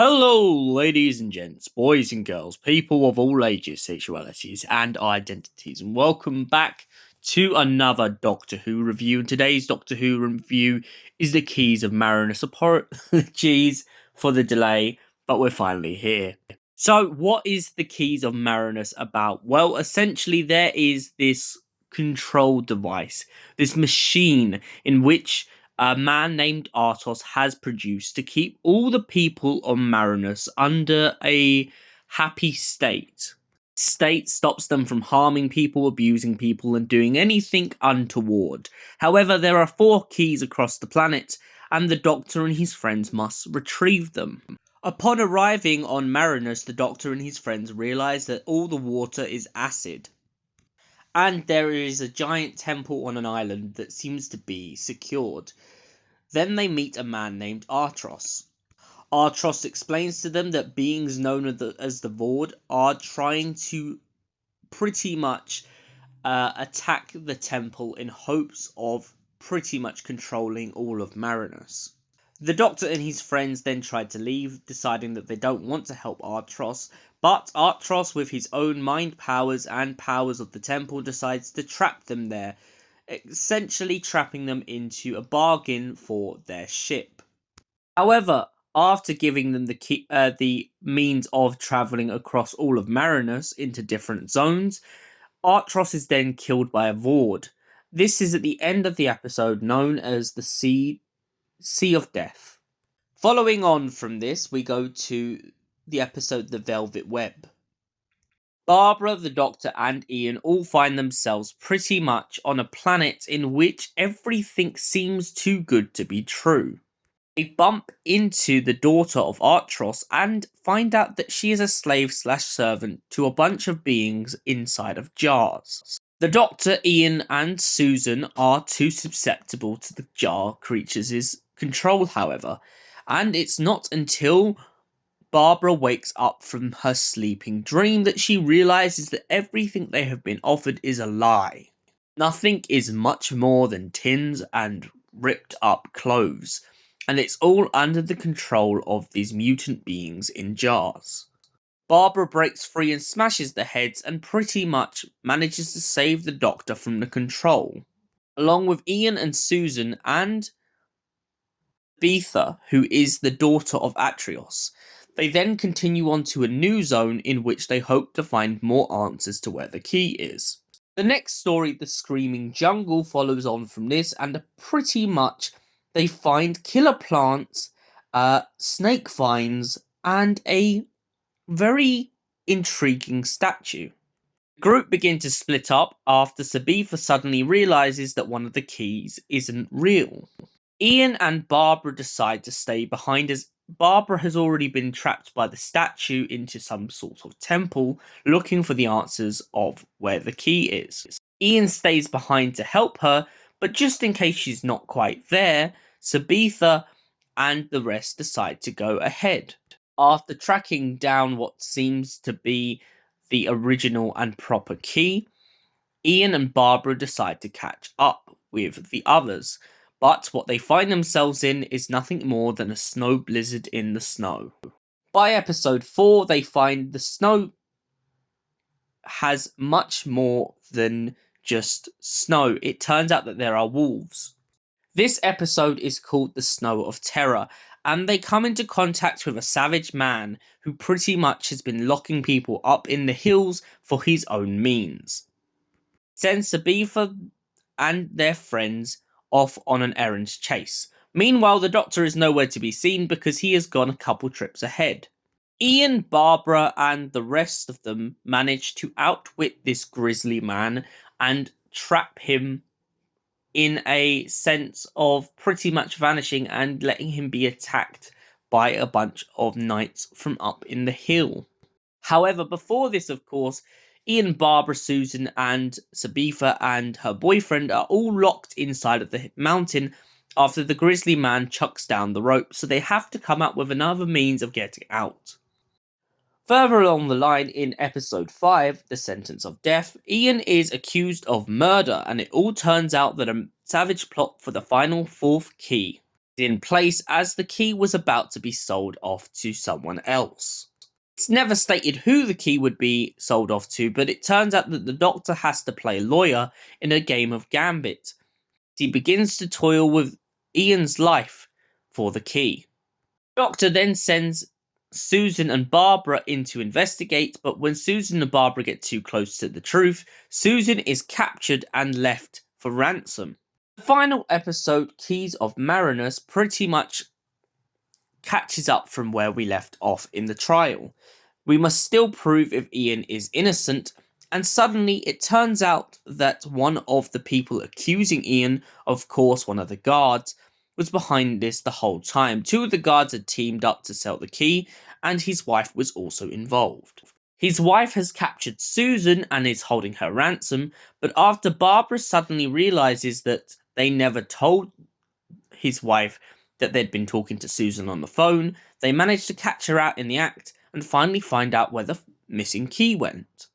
Hello, ladies and gents, boys and girls, people of all ages, sexualities, and identities, and welcome back to another Doctor Who review. And today's Doctor Who review is The Keys of Marinus. Apologies for the delay, but we're finally here. So, what is The Keys of Marinus about? Well, essentially, there is this control device, this machine in which a man named Artos has produced to keep all the people on Marinus under a happy state. State stops them from harming people, abusing people, and doing anything untoward. However, there are 4 keys across the planet, and the Doctor and his friends must retrieve them. Upon arriving on Marinus, the Doctor and his friends realise that all the water is acid, and there is a giant temple on an island that seems to be secured. Then they meet a man named Artos. Artos explains to them that beings known as the Vord are trying to pretty much attack the temple in hopes of pretty much controlling all of Marinus. The Doctor and his friends then try to leave, deciding that they don't want to help Artos, but Artos, with his own mind powers and powers of the temple, decides to trap them there, essentially trapping them into a bargain for their ship. However, after giving them the means of travelling across all of Marinus into different zones, Artos is then killed by a Vord. This is at the end of the episode known as the Sea of Death. Following on from this, we go to the episode The Velvet Web. Barbara, the Doctor, and Ian all find themselves pretty much on a planet in which everything seems too good to be true. They bump into the daughter of Artos and find out that she is a slave/servant to a bunch of beings inside of jars. The Doctor, Ian, and Susan are too susceptible to the jar creatures' control, however, and it's not until Barbara wakes up from her sleeping dream that she realizes that everything they have been offered is a lie. Nothing is much more than tins and ripped up clothes, and it's all under the control of these mutant beings in jars. Barbara breaks free and smashes the heads and pretty much manages to save the Doctor from the control, along with Ian and Susan and Betha, who is the daughter of Atrios. They then continue on to a new zone in which they hope to find more answers to where the key is. The next story, The Screaming Jungle, follows on from this, and pretty much they find killer plants, snake vines, and a very intriguing statue. The group begin to split up after Sabitha suddenly realizes that one of the keys isn't real. Ian and Barbara decide to stay behind as Barbara has already been trapped by the statue into some sort of temple, looking for the answers of where the key is. Ian stays behind to help her, but just in case she's not quite there, Sabitha and the rest decide to go ahead. After tracking down what seems to be the original and proper key, Ian and Barbara decide to catch up with the others, but what they find themselves in is nothing more than a snow blizzard in the snow. By episode 4, they find the snow has much more than just snow. It turns out that there are wolves. This episode is called The Snow of Terror, and they come into contact with a savage man who pretty much has been locking people up in the hills for his own means. Sends Sabitha and their friends off on an errand chase. Meanwhile, the Doctor is nowhere to be seen because he has gone a couple trips ahead. Ian, Barbara, and the rest of them manage to outwit this grisly man and trap him in a sense of pretty much vanishing and letting him be attacked by a bunch of knights from up in the hill. However, before this, of course, Ian, Barbara, Susan, and Sabitha and her boyfriend are all locked inside of the mountain after the grisly man chucks down the rope, so they have to come up with another means of getting out. Further along the line, in episode 5, The Sentence of Death, Ian is accused of murder, and it all turns out that a savage plot for the final 4th key in place as the key was about to be sold off to someone else. It's never stated who the key would be sold off to, but it turns out that the Doctor has to play lawyer in a game of Gambit. He begins to toil with Ian's life for the key. The Doctor then sends Susan and Barbara in to investigate, but when Susan and Barbara get too close to the truth, Susan is captured and left for ransom. The final episode, Keys of Marinus, pretty much catches up from where we left off in the trial. We must still prove if Ian is innocent, and suddenly it turns out that one of the people accusing Ian, of course one of the guards, was behind this the whole time. Two of the guards had teamed up to sell the key, and his wife was also involved. His wife has captured Susan and is holding her ransom, but after Barbara suddenly realizes that they never told his wife that they'd been talking to Susan on the phone, they manage to catch her out in the act and finally find out where the missing key went.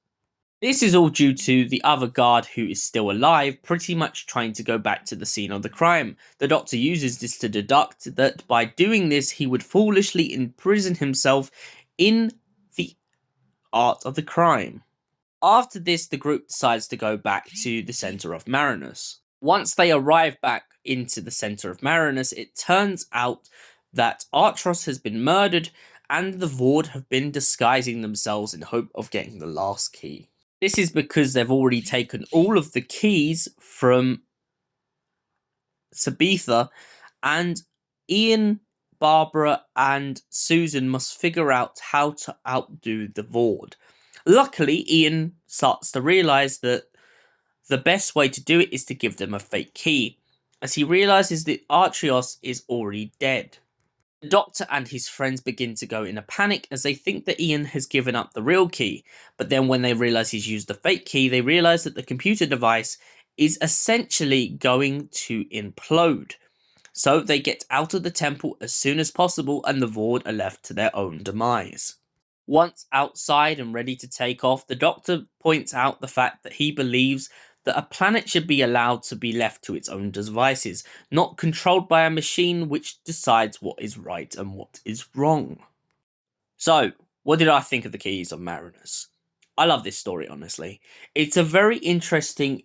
This is all due to the other guard, who is still alive, pretty much trying to go back to the scene of the crime. The Doctor uses this to deduct that by doing this he would foolishly imprison himself in the art of the crime. After this, the group decides to go back to the centre of Marinus. Once they arrive back into the centre of Marinus, it turns out that Artros has been murdered and the Vord have been disguising themselves in hope of getting the last key. This is because they've already taken all of the keys from Sabitha, and Ian, Barbara and Susan must figure out how to outdo the Vord. Luckily, Ian starts to realise that the best way to do it is to give them a fake key, as he realises that Artrios is already dead. The Doctor and his friends begin to go in a panic as they think that Ian has given up the real key, but then when they realise he's used the fake key, they realise that the computer device is essentially going to implode. So they get out of the temple as soon as possible and the Vord are left to their own demise. Once outside and ready to take off, the Doctor points out the fact that he believes that a planet should be allowed to be left to its own devices, not controlled by a machine which decides what is right and what is wrong. So, what did I think of the Keys of Marinus? I love this story, honestly. It's a very interesting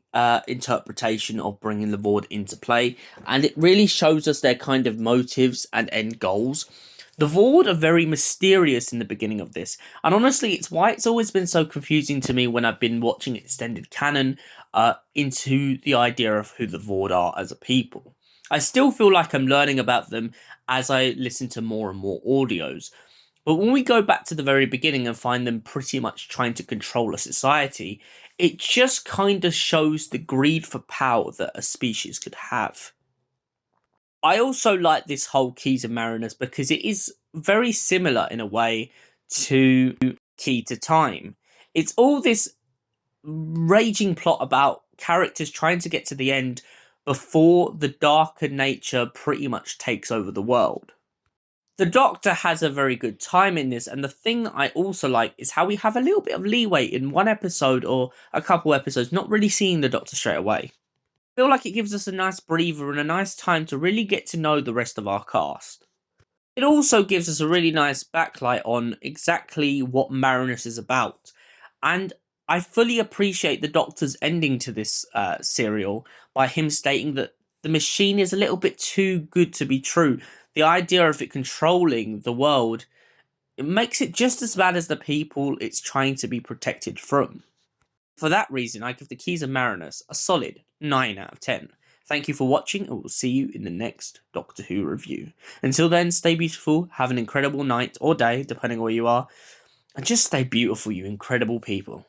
interpretation of bringing the Vord into play, and it really shows us their kind of motives and end goals. The Vord are very mysterious in the beginning of this, and honestly, it's why it's always been so confusing to me when I've been watching extended canon into the idea of who the Vord are as a people. I still feel like I'm learning about them as I listen to more and more audios, but when we go back to the very beginning and find them pretty much trying to control a society, it just kind of shows the greed for power that a species could have. I also like this whole Keys of Marinus because it is very similar in a way to Key to Time. It's all this raging plot about characters trying to get to the end before the darker nature pretty much takes over the world. The Doctor has a very good time in this, and the thing that I also like is how we have a little bit of leeway in one episode or a couple episodes not really seeing the Doctor straight away. I feel like it gives us a nice breather and a nice time to really get to know the rest of our cast. It also gives us a really nice backlight on exactly what Marinus is about, and I fully appreciate the Doctor's ending to this serial by him stating that the machine is a little bit too good to be true. The idea of it controlling the world, it makes it just as bad as the people it's trying to be protected from. For that reason, I give the Keys of Marinus a solid 9 out of 10. Thank you for watching, and we'll see you in the next Doctor Who review. Until then, stay beautiful, have an incredible night or day, depending on where you are, and just stay beautiful, you incredible people.